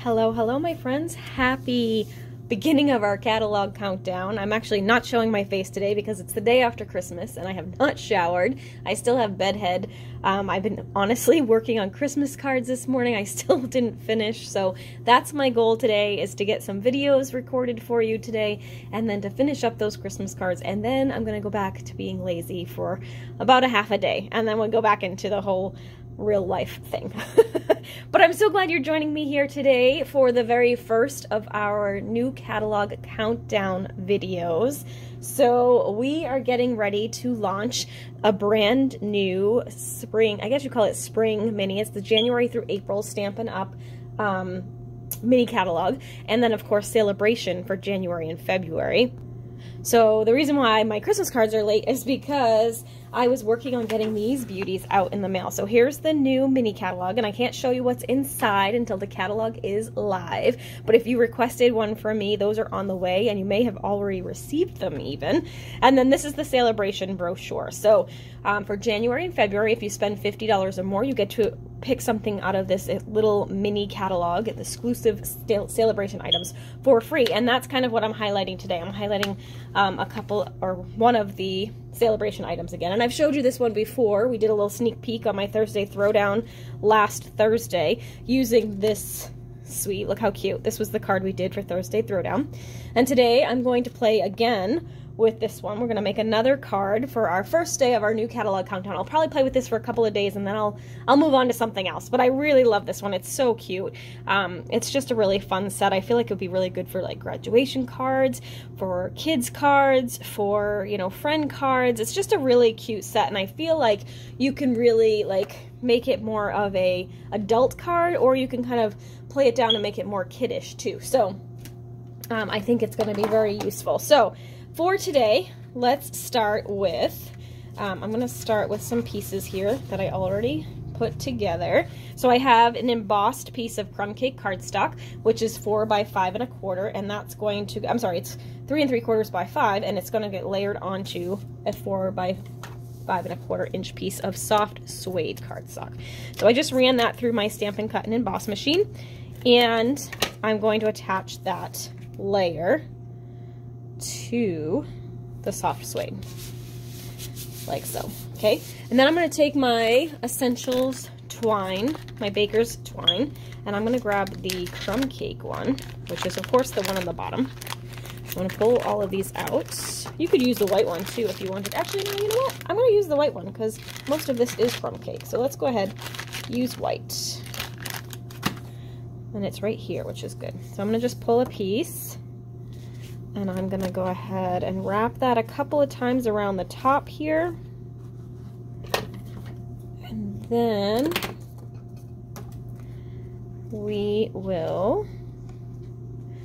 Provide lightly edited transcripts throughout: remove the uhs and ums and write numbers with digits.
Hello, hello, my friends. Happy beginning of our catalog countdown. I'm actually not showing my face today because it's the day after Christmas and I have not showered. I still have bedhead. I've been honestly working on Christmas cards this morning. I still didn't finish, so that's my goal today, is to get some videos recorded for you today and then to finish up those Christmas cards, and then I'm gonna go back to being lazy for about a half a day and then we'll go back into the whole real life thing. But I'm so glad you're joining me here today for the very first of our new catalog countdown videos. So we are getting ready to launch a brand new spring, I guess you call it spring mini. It's the January through April Stampin' Up mini catalog, and then of course Sale-A-Bration for January and February. So the reason why my Christmas cards are late is because I was working on getting these beauties out in the mail. So here's the new mini catalog, and I can't show you what's inside until the catalog is live. But if you requested one from me, those are on the way, and you may have already received them even. And then this is the Sale-A-Bration brochure. So for January and February, if you spend $50 or more, you get to pick something out of this little mini catalog, exclusive Sale-A-Bration items for free. And that's kind of what I'm highlighting today. I'm highlighting a couple, or one of the Sale-A-Bration items again. And I've showed you this one before. We did a little sneak peek on my Thursday Throwdown last Thursday using this sweet, look how cute. This was the card we did for Thursday Throwdown. And today I'm going to play again with this one. We're going to make another card for our first day of our new catalog countdown. I'll probably play with this for a couple of days and then I'll move on to something else. But I really love this one. It's so cute. It's just a really fun set. I feel like it would be really good for like graduation cards, for kids cards, for, you know, friend cards. It's just a really cute set, and I feel like you can really like make it more of a adult card, or you can kind of play it down and make it more kiddish too. So I think it's going to be very useful. So for today, let's start with, I'm going to start with some pieces here that I already put together. So I have an embossed piece of crumb cake cardstock, which is 4 by 5 1/4, and that's going to, I'm sorry, it's 3 3/4 by 5, and it's going to get layered onto a 4 by 5 1/4 inch piece of soft suede cardstock. So I just ran that through my Stampin' Cut and Emboss machine, and I'm going to attach that layer to the soft suede, like so. Okay, and then I'm going to take my Essentials twine, my baker's twine, and I'm going to grab the crumb cake one, which is of course the one on the bottom. I'm going to pull all of these out. You could use the white one too if you wanted. Actually, no, you know what? I'm going to use the white one because most of this is crumb cake. So let's go ahead, use white. And it's right here, which is good. So I'm going to just pull a piece, and I'm going to go ahead and wrap that a couple of times around the top here. And then we will,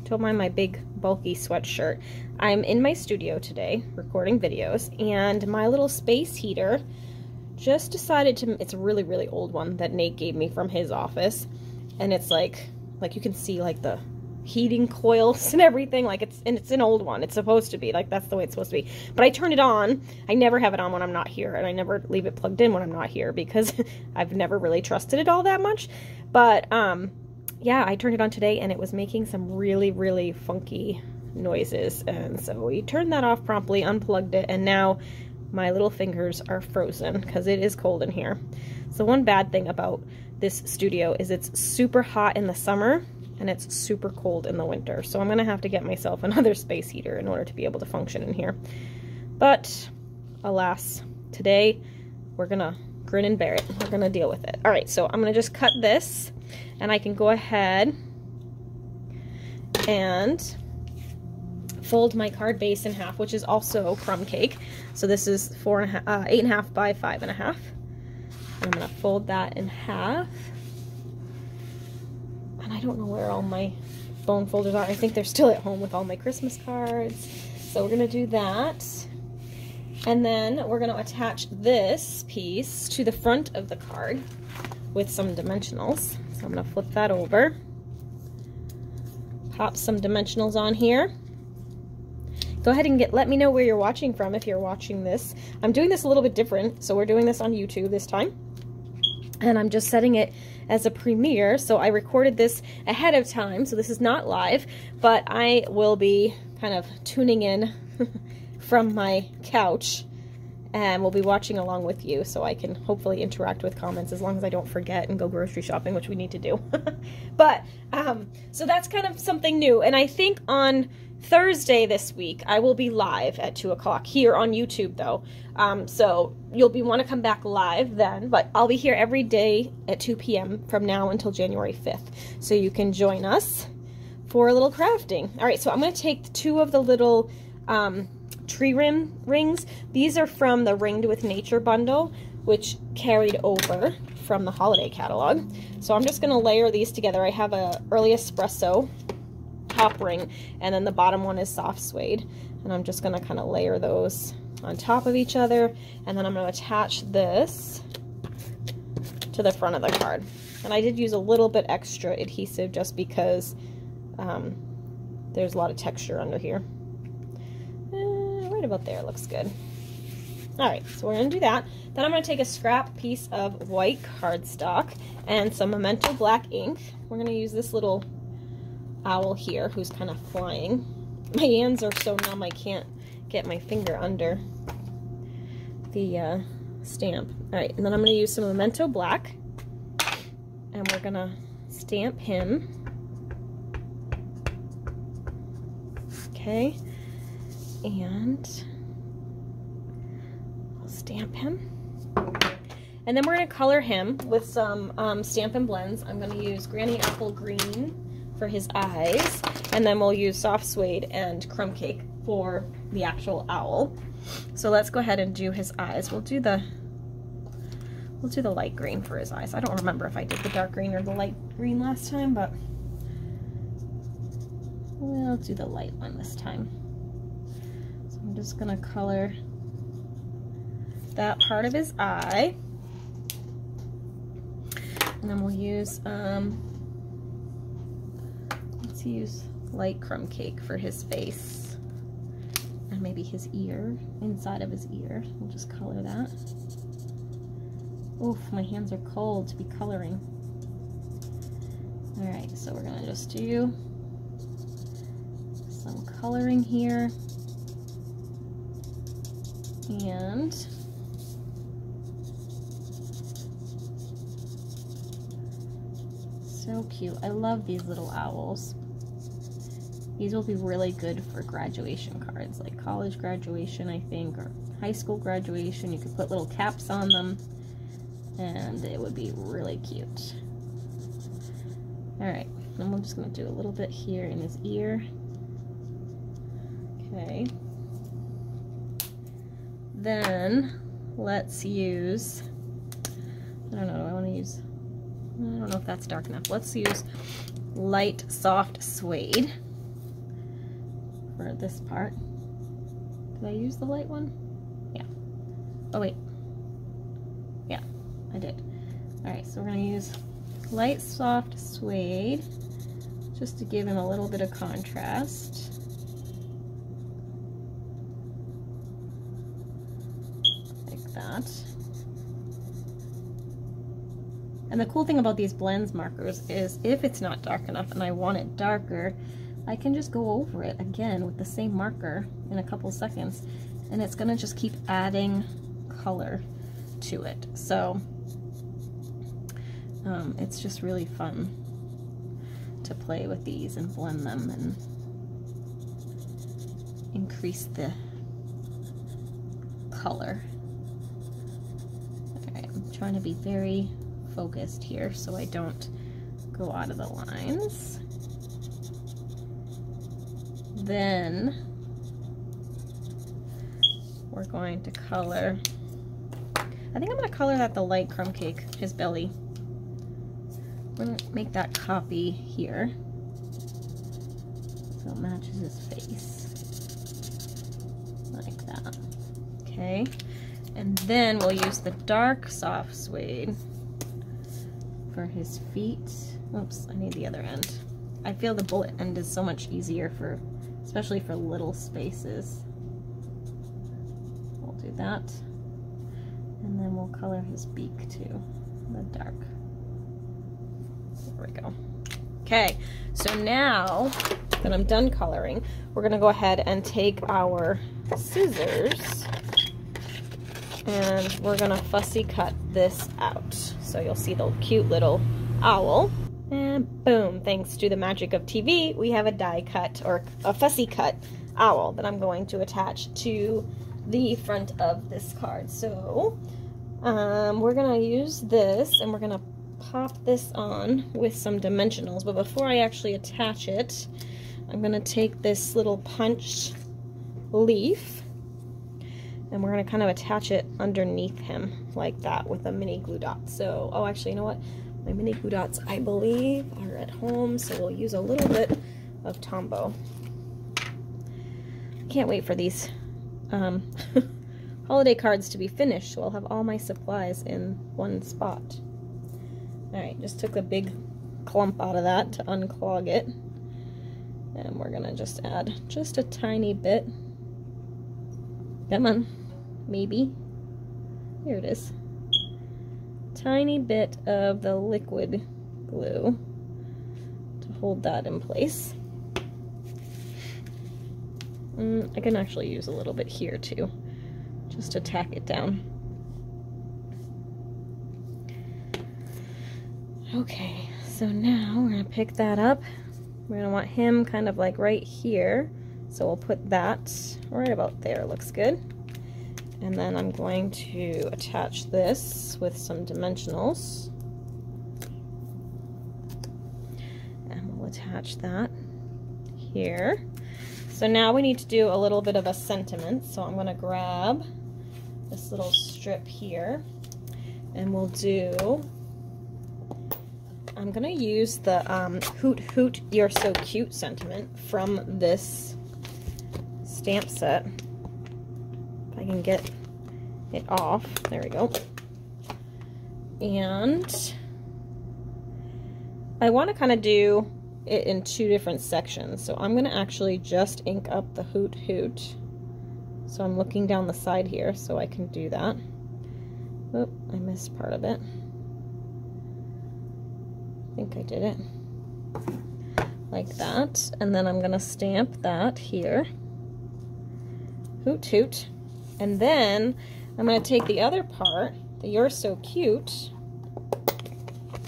don't mind my big bulky sweatshirt. I'm in my studio today recording videos, and my little space heater just decided to, it's a really, really old one that Nate gave me from his office. And it's like you can see like the heating coils and everything, like it's an old one. It's supposed to be like, that's the way it's supposed to be. But I turn it on. I never have it on when I'm not here, and I never leave it plugged in when I'm not here because I've never really trusted it all that much. But yeah, I turned it on today and it was making some really, really funky noises, and so we turned that off promptly, unplugged it, and now my little fingers are frozen because it is cold in here. So one bad thing about this studio is it's super hot in the summer and it's super cold in the winter. So I'm going to have to get myself another space heater in order to be able to function in here. But alas, today we're going to grin and bear it. We're going to deal with it. All right, so I'm going to just cut this, and I can go ahead and fold my card base in half, which is also crumb cake. So this is 8.5 by 5.5. I'm going to fold that in half. And I don't know where all my bone folders are. I think they're still at home with all my Christmas cards. So we're going to do that. And then we're going to attach this piece to the front of the card with some dimensionals. So I'm going to flip that over. Pop some dimensionals on here. Go ahead and let me know where you're watching from if you're watching this. I'm doing this a little bit different. So we're doing this on YouTube this time. And I'm just setting it as a premiere, so I recorded this ahead of time, so this is not live, but I will be kind of tuning in from my couch, and we'll be watching along with you, so I can hopefully interact with comments as long as I don't forget and go grocery shopping, which we need to do. But, so that's kind of something new, and I think on Thursday this week, I will be live at 2 o'clock here on YouTube, though. So you'll want to come back live then, but I'll be here every day at 2 p.m. from now until January 5th. So you can join us for a little crafting. All right, so I'm going to take 2 of the little tree rings. These are from the Ringed with Nature bundle, which carried over from the holiday catalog. So I'm just going to layer these together. I have a early espresso top ring, and then the bottom one is soft suede, and I'm just going to kind of layer those on top of each other, and then I'm going to attach this to the front of the card. And I did use a little bit extra adhesive just because there's a lot of texture under here. Right about there looks good. Alright, so we're going to do that. Then I'm going to take a scrap piece of white cardstock and some Memento black ink. We're going to use this little owl here who's kind of flying. My hands are so numb I can't get my finger under the stamp. Alright, and then I'm going to use some Memento black, and we're going to stamp him. Okay, and I'll stamp him. And then we're going to color him with some Stampin' Blends. I'm going to use Granny Apple Green for his eyes, and then we'll use soft suede and crumb cake for the actual owl. So let's go ahead and do his eyes. We'll do the light green for his eyes. I don't remember if I did the dark green or the light green last time, but we'll do the light one this time. So I'm just gonna color that part of his eye, and then we'll use let's use light crumb cake for his face, and maybe his ear, inside of his ear. We'll just color that. Oof, my hands are cold to be coloring. Alright, so we're gonna just do some coloring here, and so cute. I love these little owls. These will be really good for graduation cards, like college graduation, I think, or high school graduation. You could put little caps on them, and it would be really cute. Alright, and I'm just going to do a little bit here in his ear. Okay. Then, let's use, I don't know, do I want to use, I don't know if that's dark enough. Let's use light soft suede for this part. Did I use the light one? Yeah. Oh wait. Yeah, I did. Alright, so we're going to use light soft suede just to give him a little bit of contrast. Like that. And the cool thing about these blends markers is if it's not dark enough and I want it darker, I can just go over it again with the same marker in a couple seconds, and it's gonna just keep adding color to it. So it's just really fun to play with these and blend them and increase the color. Alright, I'm trying to be very focused here so I don't go out of the lines. Then we're going to color, I think I'm going to color that the light crumb cake, his belly. We're going to make that copy here so it matches his face, like that. Okay, and then we'll use the dark soft suede for his feet. Oops, I need the other end. I feel the bullet end is so much easier for, especially for little spaces. We'll do that. And then we'll color his beak too, the dark There we go. Okay, so now that I'm done coloring, we're gonna go ahead and take our scissors and we're gonna fussy cut this out. So you'll see the cute little owl. And boom, thanks to the magic of TV, we have a die cut, or a fussy cut owl that I'm going to attach to the front of this card. So we're gonna use this and we're gonna pop this on with some dimensionals, but before I actually attach it, I'm gonna take this little punched leaf and we're gonna kind of attach it underneath him like that with a mini glue dot. So, oh, actually, you know what? My mini glue dots, I believe, are at home, so we'll use a little bit of Tombow. Can't wait for these holiday cards to be finished, so I'll have all my supplies in one spot. Alright, just took a big clump out of that to unclog it. And we're gonna just add just a tiny bit. Come on, maybe. Here it is. Tiny bit of the liquid glue to hold that in place. I can actually use a little bit here too, just to tack it down. Okay, so now we're gonna pick that up. We're gonna want him kind of like right here. So we'll put that right about there, looks good. And then I'm going to attach this with some dimensionals. And we'll attach that here. So now we need to do a little bit of a sentiment. So I'm gonna grab this little strip here and we'll do, I'm gonna use the Hoot Hoot You're So Cute sentiment from this stamp set. If I can get it off. There we go. And I want to kind of do it in two different sections. So I'm going to actually just ink up the Hoot Hoot. So I'm looking down the side here so I can do that. Oh, I missed part of it. I think I did it. Like that. And then I'm going to stamp that here. Hoot Hoot. And then I'm going to take the other part, the You're So Cute,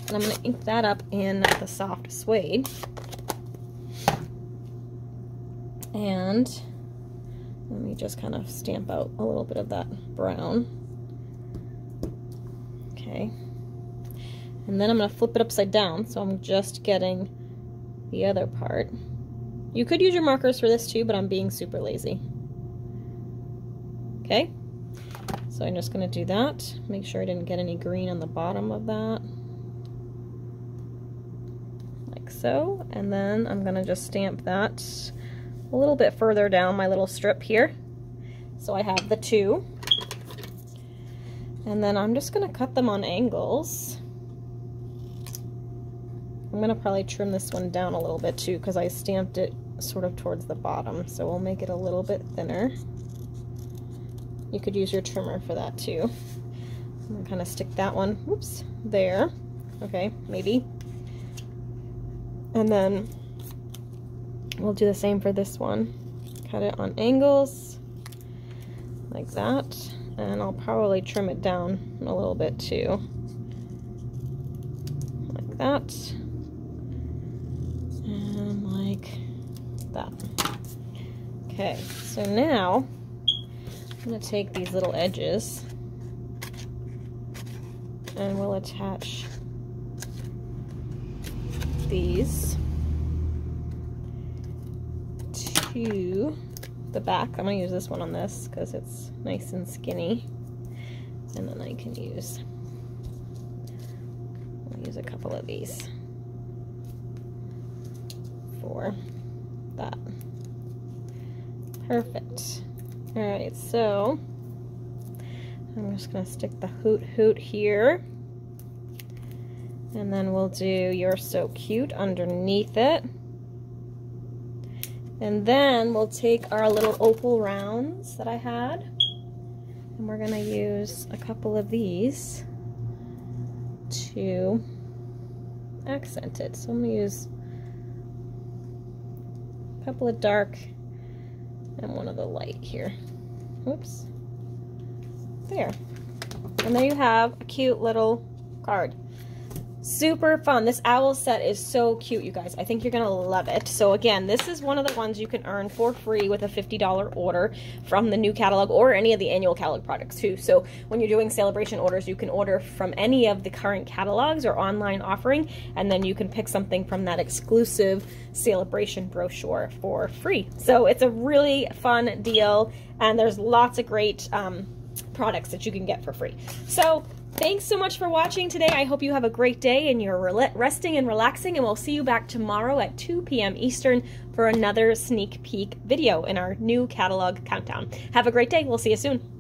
and I'm going to ink that up in the soft suede. And let me just kind of stamp out a little bit of that brown. Okay. And then I'm going to flip it upside down, so I'm just getting the other part. You could use your markers for this too, but I'm being super lazy. Okay, so I'm just going to do that. Make sure I didn't get any green on the bottom of that. Like so. And then I'm going to just stamp that a little bit further down my little strip here. So I have the two. And then I'm just going to cut them on angles. I'm going to probably trim this one down a little bit too because I stamped it sort of towards the bottom. So we'll make it a little bit thinner. You could use your trimmer for that too. I'm gonna kind of stick that one, whoops, there. Okay, maybe. And then we'll do the same for this one. Cut it on angles, like that. And I'll probably trim it down a little bit too. Like that. And like that. Okay, so now I'm going to take these little edges and we'll attach these to the back. I'm going to use this one on this because it's nice and skinny. And then I can use, I'll use a couple of these for that. Perfect. Alright, so I'm just going to stick the Hoot Hoot here. And then we'll do You're So Cute underneath it. And then we'll take our little opal rounds that I had. And we're going to use a couple of these to accented. So I'm going to use a couple of dark and one of the light here. Whoops. There. And there you have a cute little card. Super fun. This owl set is so cute, you guys. I think you're gonna love it. So again, this is one of the ones you can earn for free with a $50 order from the new catalog or any of the annual catalog products too. So when you're doing Sale-A-Bration orders, you can order from any of the current catalogs or online offering, and then you can pick something from that exclusive Sale-A-Bration brochure for free. So it's a really fun deal, and there's lots of great products that you can get for free. So thanks so much for watching today. I hope you have a great day and you're resting and relaxing, and we'll see you back tomorrow at 2 p.m. Eastern for another sneak peek video in our new catalog countdown. Have a great day. We'll see you soon.